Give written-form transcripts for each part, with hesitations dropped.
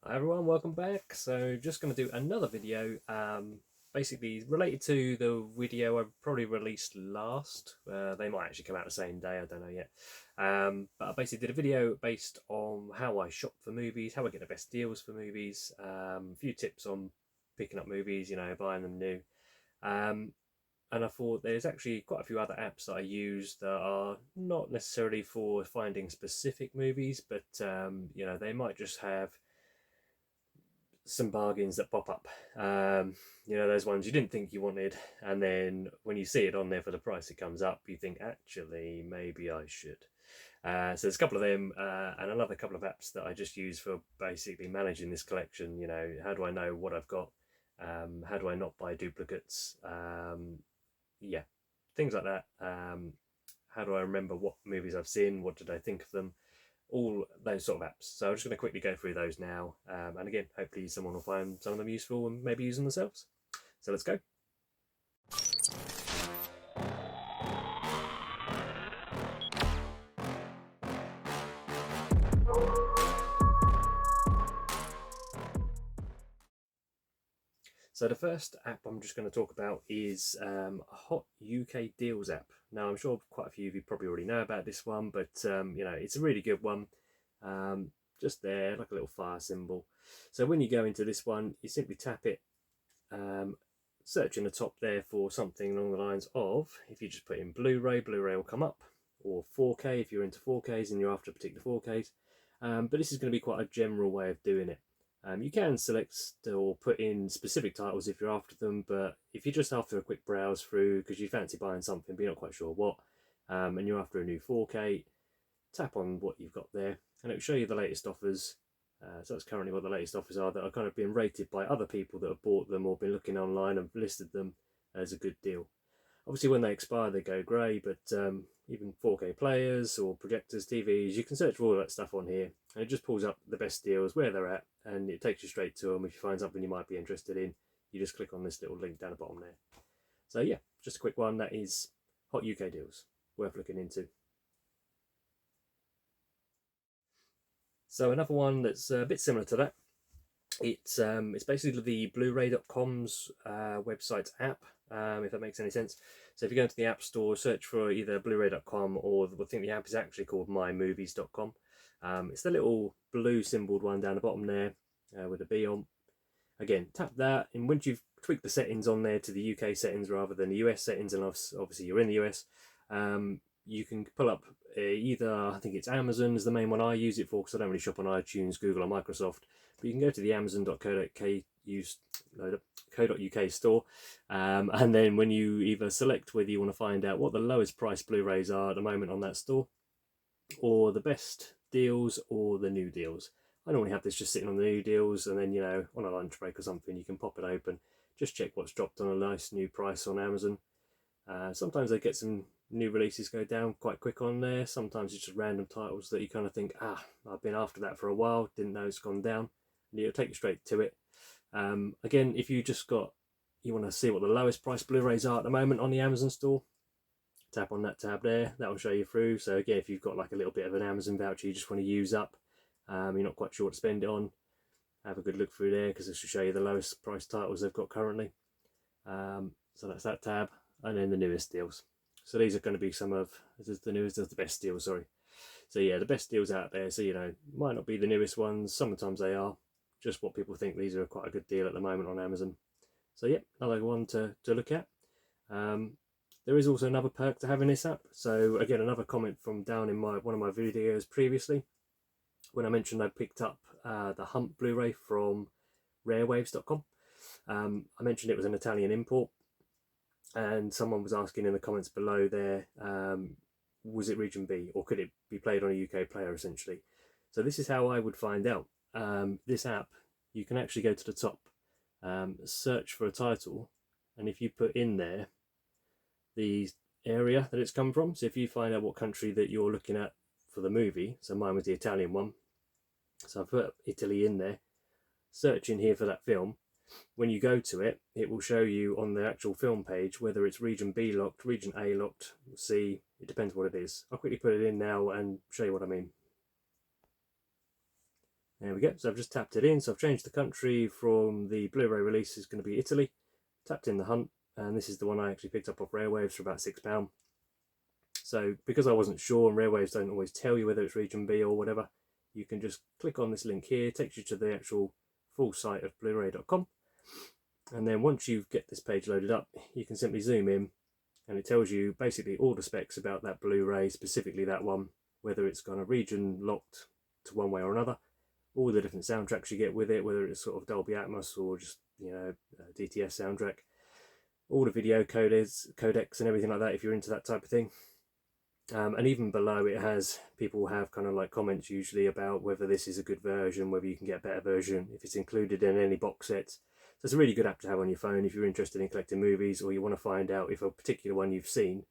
Hi everyone, welcome back. So just going to do another video, basically related to the video I probably released last. They might actually come out the same day, I don't know yet. But I basically did a video based on how I shop for movies, how I get the best deals for movies, a few tips on picking up movies, buying them new. And I thought there's actually quite a few other apps that I use that are not necessarily for finding specific movies, but they might just have some bargains that pop up. Those ones you didn't think you wanted, and then when you see it on there for the price it comes up, you think, actually, maybe I should. So there's a couple of them, and another couple of apps that I just use for basically managing this collection. How do I know what I've got? How do I not buy duplicates? Yeah, things like that. How do I remember what movies I've seen? What did I think of them? All those sort of apps. So I'm just going to quickly go through those now. And again, hopefully someone will find some of them useful and maybe use them themselves. So let's go. So the first app I'm just going to talk about is a Hot UK Deals app. Now I'm sure quite a few of you probably already know about this one, but it's a really good one. Just there, like a little fire symbol. So when you go into this one, you simply tap it, search in the top there for something along the lines of, if you just put in Blu-ray, Blu-ray will come up, or 4K if you're into 4Ks and you're after a particular 4Ks. But this is going to be quite a general way of doing it. You can select or put in specific titles if you're after them, but if you're just after a quick browse through because you fancy buying something but you're not quite sure what, and you're after a new 4K, tap on what you've got there and it'll show you the latest offers. So that's currently what the latest offers are that are kind of being rated by other people that have bought them or been looking online and listed them as a good deal. Obviously when they expire they go grey, but even 4K players or projectors, TVs, you can search for all that stuff on here and it just pulls up the best deals, where they're at, and it takes you straight to them. If you find something you might be interested in, you just click on this little link down the bottom there. So yeah, just a quick one. That is Hot UK Deals, worth looking into. So another one that's a bit similar to that, it's basically the Blu-ray.com's website's app, if that makes any sense. So if you go into the App Store, search for either Blu-ray.com or I think the app is actually called mymovies.com. It's the little blue symboled one down the bottom there with a B on. Again, tap that, and once you've tweaked the settings on there to the UK settings rather than the US settings, and obviously you're in the US, you can pull up either, I think it's Amazon is the main one I use it for because I don't really shop on iTunes, Google or Microsoft, but you can go to the amazon.co.uk store, and then when you either select whether you want to find out what the lowest price Blu-rays are at the moment on that store, or the best deals or the new deals. I normally have this just sitting on the new deals, and then on a lunch break or something you can pop it open, just check what's dropped on a nice new price on Amazon. Sometimes they get some new releases go down quite quick on there. Sometimes it's just random titles that you kind of think, I've been after that for a while, didn't know it's gone down, and it'll take you straight to it. Again, if you want to see what the lowest price Blu-rays are at the moment on the Amazon store, tap on that tab there, that will show you through. So again, if you've got like a little bit of an Amazon voucher you just want to use up, you're not quite sure what to spend it on, have a good look through there because this will show you the lowest price titles they've got currently. So that's that tab, and then the newest deals. So these are going to be this is the newest, the best deals, sorry. So yeah, the best deals out there. So might not be the newest ones, sometimes they are, just what people think these are quite a good deal at the moment on Amazon. So yeah, another one to look at. There is also another perk to having this app. So again, another comment from down in one of my videos previously, when I mentioned I picked up the Hump Blu-ray from rarewaves.com. I mentioned it was an Italian import, and someone was asking in the comments below there, was it region B or could it be played on a UK player essentially? So this is how I would find out. This app, you can actually go to the top, search for a title, and if you put in there the area that it's come from, so if you find out what country that you're looking at for the movie, so mine was the Italian one, so I put Italy in there, search in here for that film. When you go to it, it will show you on the actual film page whether it's region B locked, region A locked, C, it depends what it is. I'll quickly put it in now and show you what I mean. There we go. So I've just tapped it in. So I've changed the country from the Blu-ray release is going to be Italy. Tapped in the hunt, and this is the one I actually picked up off Rarewaves for about £6. So because I wasn't sure, and Rarewaves don't always tell you whether it's region B or whatever, you can just click on this link here. It takes you to the actual full site of blu-ray.com. And then once you get this page loaded up, you can simply zoom in, and it tells you basically all the specs about that Blu-ray, specifically that one, whether it's kind of region locked to one way or another, all the different soundtracks you get with it, whether it's sort of Dolby Atmos or just, you know, DTS soundtrack, all the video codecs and everything like that if you're into that type of thing. And even below it has, people have kind of like comments usually about whether this is a good version, whether you can get a better version, if it's included in any box sets. So it's a really good app to have on your phone if you're interested in collecting movies, or you want to find out if a particular one you've seen,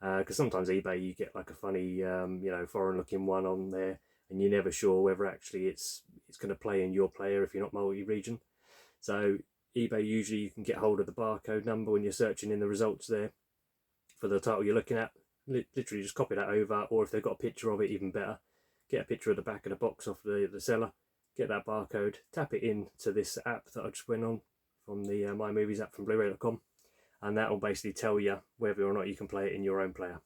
because sometimes eBay you get like a funny you know, foreign looking one on there, and you're never sure whether actually it's going to play in your player if you're not multi-region. So eBay, usually you can get hold of the barcode number when you're searching in the results there for the title you're looking at. Literally just copy that over, or if they've got a picture of it, even better, get a picture of the back of the box off the seller, get that barcode, tap it into this app that I just went on from the My Movies app from Blu-ray.com, and that will basically tell you whether or not you can play it in your own player.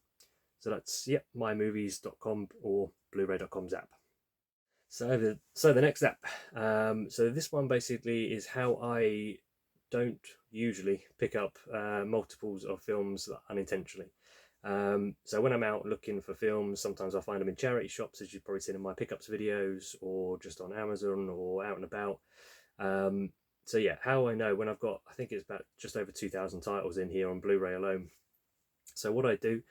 So that's, yep, mymovies.com or Blu-ray.com's app. So the next app, so this one basically is how I don't usually pick up multiples of films unintentionally. So when I'm out looking for films, sometimes I find them in charity shops, as you've probably seen in my pickups videos, or just on Amazon or out and about. So yeah, how I know when I've got, I think it's about just over 2,000 titles in here on Blu-ray alone. So what I do,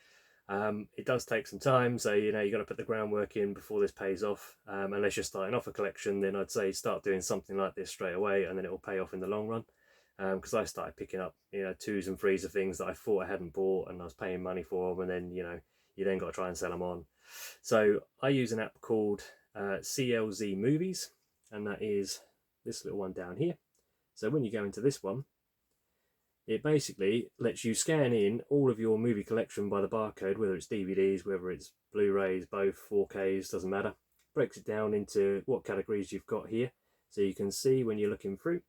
it does take some time, so you know, you got to put the groundwork in before this pays off. Unless you're starting off a collection, then I'd say start doing something like this straight away, and then it will pay off in the long run. Because I started picking up, you know, 2s and 3s of things that I thought I hadn't bought, and I was paying money for them, and then, you know, you then got to try and sell them on. So I use an app called CLZ Movies, and that is this little one down here. So when you go into this one, it basically lets you scan in all of your movie collection by the barcode, whether it's DVDs, whether it's Blu-rays, both 4Ks, doesn't matter. Breaks it down into what categories you've got here, so you can see when you're looking through.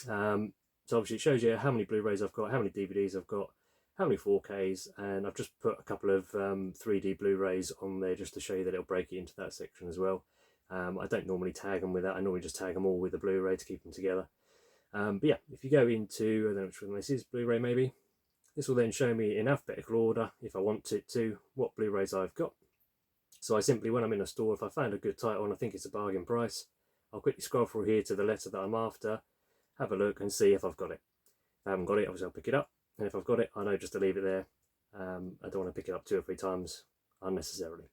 So obviously it shows you how many Blu-rays I've got, how many DVDs I've got, how many 4Ks, and I've just put a couple of 3D Blu-rays on there just to show you that it'll break it into that section as well. I don't normally tag them with that, I normally just tag them all with the Blu-ray to keep them together. But yeah, if you go into, I don't know which one this is, Blu-ray maybe, this will then show me in alphabetical order, if I want it to, what Blu-rays I've got. So I simply, when I'm in a store, if I found a good title and I think it's a bargain price, I'll quickly scroll through here to the letter that I'm after, have a look and see if I've got it. If I haven't got it, obviously I'll pick it up, and if I've got it, I know just to leave it there. I don't want to pick it up 2 or 3 times unnecessarily.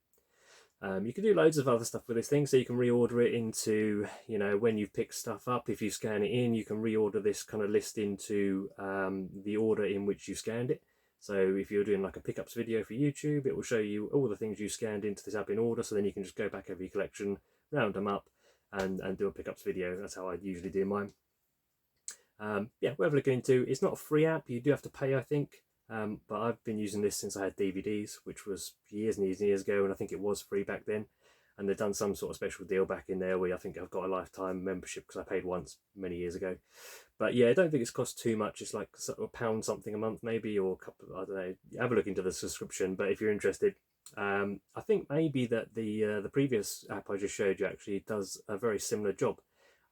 You can do loads of other stuff with this thing, so you can reorder it into, you know, when you've picked stuff up, if you scan it in, you can reorder this kind of list into the order in which you scanned it. So if you're doing like a pickups video for YouTube, it will show you all the things you scanned into this app in order, so then you can just go back over your collection, round them up, and do a pickups video. That's how I usually do mine. Yeah, worth looking into. It's not a free app, you do have to pay, I think, but I've been using this since I had DVDs, which was years and years and years ago, and I think it was free back then, and they've done some sort of special deal back in there where I think I've got a lifetime membership because I paid once many years ago. But yeah, I don't think it's cost too much. It's like a pound something a month maybe, or a couple, I don't know, have a look into the subscription. But if you're interested, I think maybe that the previous app I just showed you actually does a very similar job.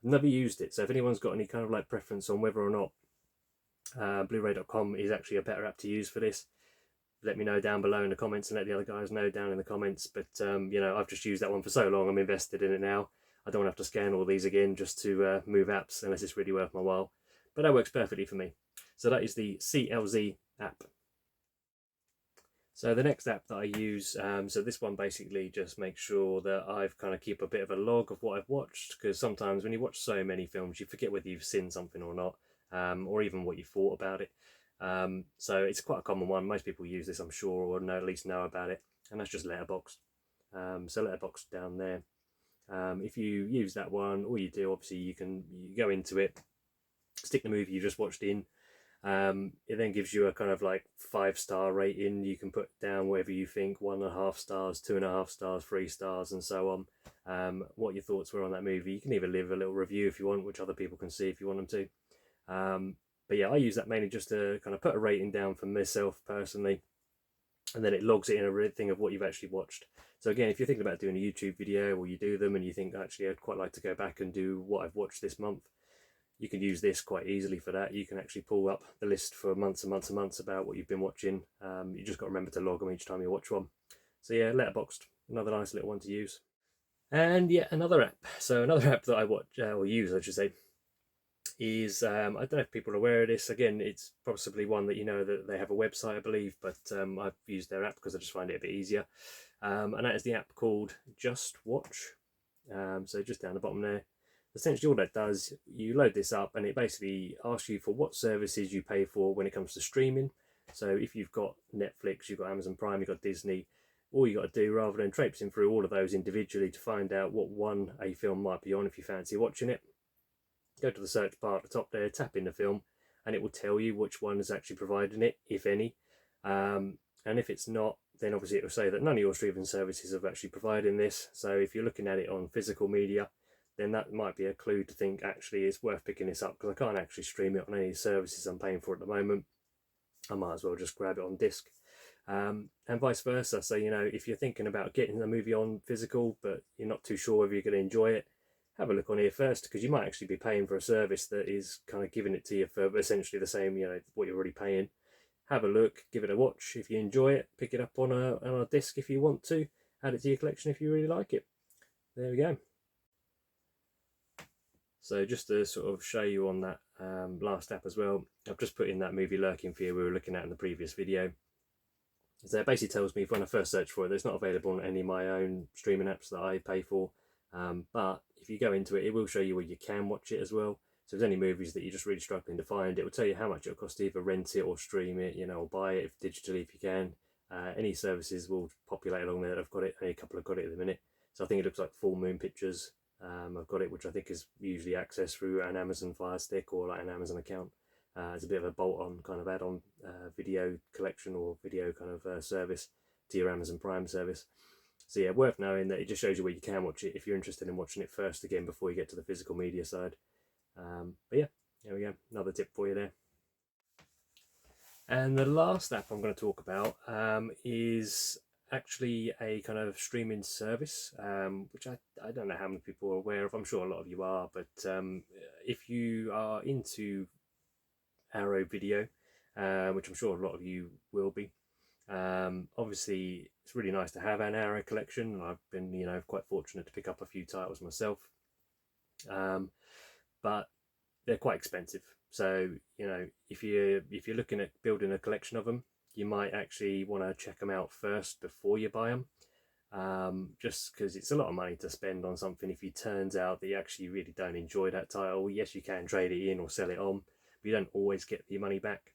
I've never used it, so if anyone's got any kind of like preference on whether or not Blu-ray.com is actually a better app to use for this, let me know down below in the comments, and let the other guys know down in the comments. But you know, I've just used that one for so long, I'm invested in it now. I don't want to have to scan all these again just to move apps unless it's really worth my while. But that works perfectly for me. So that is the CLZ app. So the next app that I use, so this one basically just makes sure that I've kind of keep a bit of a log of what I've watched, because sometimes when you watch so many films, you forget whether you've seen something or not, or even what you thought about it. So it's quite a common one. Most people use this, I'm sure, or at least know about it, and that's just Letterbox. So Letterbox down there. If you use that one, all you do, obviously, you go into it, stick the movie you just watched in, It then gives you a kind of like 5-star rating. You can put down whatever you think, 1.5 stars, 2.5 stars, 3 stars, and so on. What your thoughts were on that movie. You can even leave a little review if you want, which other people can see if you want them to. But yeah, I use that mainly just to kind of put a rating down for myself personally, and then it logs it in a thing of what you've actually watched. So again, if you're thinking about doing a YouTube video, or you do them and you think, actually I'd quite like to go back and do what I've watched this month, you can use this quite easily for that. You can actually pull up the list for months and months and months about what you've been watching. You just got to remember to log them each time you watch one. So yeah, Letterboxd, another nice little one to use. And yeah, another app. So another app that I watch, or use I should say, is I don't know if people are aware of this. Again, it's possibly one that you know that they have a website, I believe, but I've used their app because I just find it a bit easier. And that is the app called Just Watch. So just down the bottom there. Essentially all that does, you load this up and it basically asks you for what services you pay for when it comes to streaming. So if you've got Netflix, you've got Amazon Prime, you've got Disney, all you got to do, rather than traipsing through all of those individually to find out what one a film might be on if you fancy watching it, go to the search bar at the top there, tap in the film, and it will tell you which one is actually providing it, if any. And if it's not, then obviously it will say that none of your streaming services have actually providing this. So if you're looking at it on physical media, then that might be a clue to think actually it's worth picking this up, because I can't actually stream it on any services I'm paying for at the moment. I might as well just grab it on disc. And vice versa. So, you know, if you're thinking about getting a movie on physical, but you're not too sure whether you're going to enjoy it, have a look on here first, because you might actually be paying for a service that is kind of giving it to you for essentially the same, you know, what you're already paying. Have a look, give it a watch. If you enjoy it, pick it up on a disc if you want to. Add it to your collection if you really like it. There we go. So just to sort of show you on that last app as well, I've just put in that movie Lurking Fear we were looking at in the previous video. So it basically tells me when I first search for it that it's not available on any of my own streaming apps that I pay for. But if you go into it, it will show you where you can watch it as well. So if there's any movies that you're just really struggling to find, it will tell you how much it'll cost to either rent it or stream it, you know, or buy it digitally if you can. Any services will populate along there. I've got it, only a couple have got it at the minute. So I think it looks like Full Moon Pictures. I've got it, which I think is usually accessed through an Amazon Fire Stick or like an Amazon account. It's a bit of a bolt-on kind of add-on video collection or video kind of service to your Amazon Prime service. So yeah, worth knowing that it just shows you where you can watch it if you're interested in watching it first again before you get to the physical media side. But yeah, there we go, another tip for you there. And the last app I'm going to talk about is actually a kind of streaming service, which I don't know how many people are aware of. I'm sure a lot of you are, but if you are into Arrow Video, which I'm sure a lot of you will be, obviously it's really nice to have an Arrow collection. I've been, you know, quite fortunate to pick up a few titles myself, but they're quite expensive. So, you know, if you're looking at building a collection of them, you might actually want to check them out first before you buy them, just because it's a lot of money to spend on something if it turns out that you actually really don't enjoy that title. Yes, you can trade it in or sell it on, but you don't always get your money back.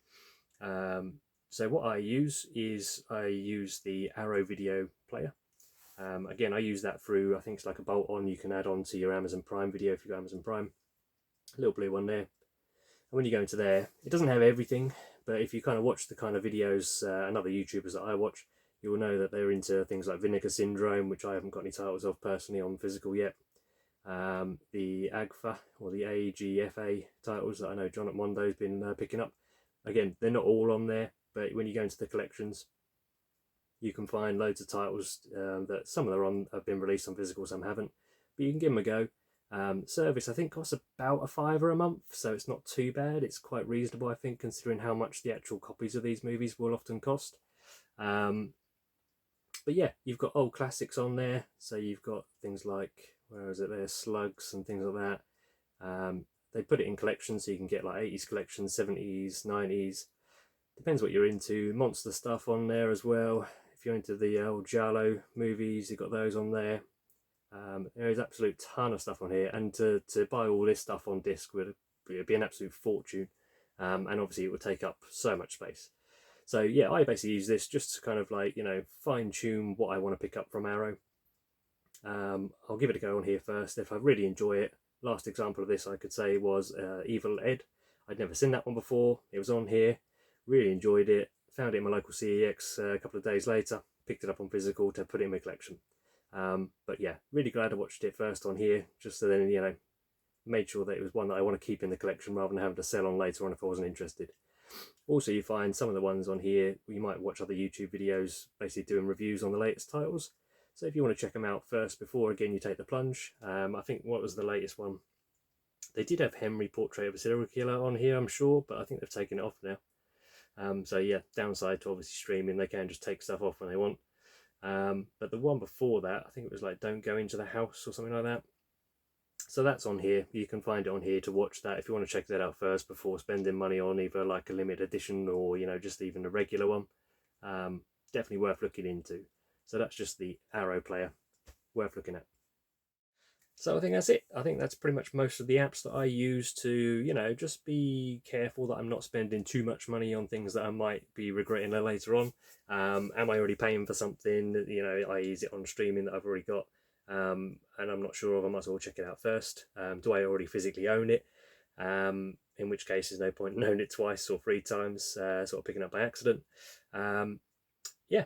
So what I use is I use the Arrow Video player. Again, I use that through, I think it's like a bolt-on you can add on to your Amazon Prime Video if you've got Amazon Prime. A little blue one there. And when you go into there, it doesn't have everything, but if you kind of watch the kind of videos and other YouTubers that I watch, you'll know that they're into things like Vinegar Syndrome, which I haven't got any titles of personally on physical yet. The AGFA or the AGFA titles that I know John at Mondo's been picking up. Again, they're not all on there, but when you go into the collections, you can find loads of titles that some of them have been released on physical, some haven't, but you can give them a go. Service I think costs about £5 a month, so it's not too bad. It's quite reasonable, I think, considering how much the actual copies of these movies will often cost. But yeah, you've got old classics on there, so you've got things like, where is it there, Slugs and things like that. They put it in collections, so you can get like 80s collections, 70s, 90s, depends what you're into. Monster stuff on there as well. If you're into the old Giallo movies, you've got those on there. There is absolute ton of stuff on here, and to buy all this stuff on disc would be an absolute fortune, and obviously it would take up so much space. So yeah, I basically use this just to kind of like, you know, fine tune what I want to pick up from Arrow. I'll give it a go on here first. If I really enjoy it, last example of this I could say was Evil Ed. I'd never seen that one before. It was on here, really enjoyed it. Found it in my local CEX a couple of days later. Picked it up on physical to put it in my collection. But yeah, really glad I watched it first on here, just so then, you know, made sure that it was one that I want to keep in the collection rather than having to sell on later on if I wasn't interested. Also, you find some of the ones on here, you might watch other YouTube videos basically doing reviews on the latest titles. So if you want to check them out first before, again, you take the plunge. I think, what was the latest one? They did have Henry Portrait of a Serial Killer on here, I'm sure, but I think they've taken it off now. So yeah, downside to obviously streaming, they can just take stuff off when they want. But the one before that, I think it was like Don't Go Into the House or something like that. So that's on here. You can find it on here to watch that if you want to check that out first before spending money on either like a limited edition or, you know, just even a regular one. Definitely worth looking into. So that's just the Arrow player, worth looking at. So I think that's it. I think that's pretty much most of the apps that I use to, you know, just be careful that I'm not spending too much money on things that I might be regretting later on. Am I already paying for something, you know, I use it on streaming that I've already got, and I'm not sure of, I might as well check it out first. Do I already physically own it? In which case there's no point in owning it twice or 3 times, sort of picking up by accident. Yeah,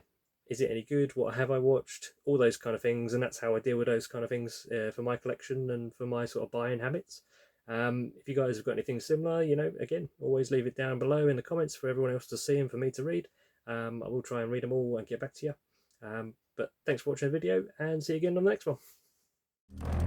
is it any good? What have I watched? All those kind of things, and that's how I deal with those kind of things for my collection and for my sort of buying habits. If you guys have got anything similar, you know, again, always leave it down below in the comments for everyone else to see and for me to read. I will try and read them all and get back to you. But thanks for watching the video, and see you again on the next one.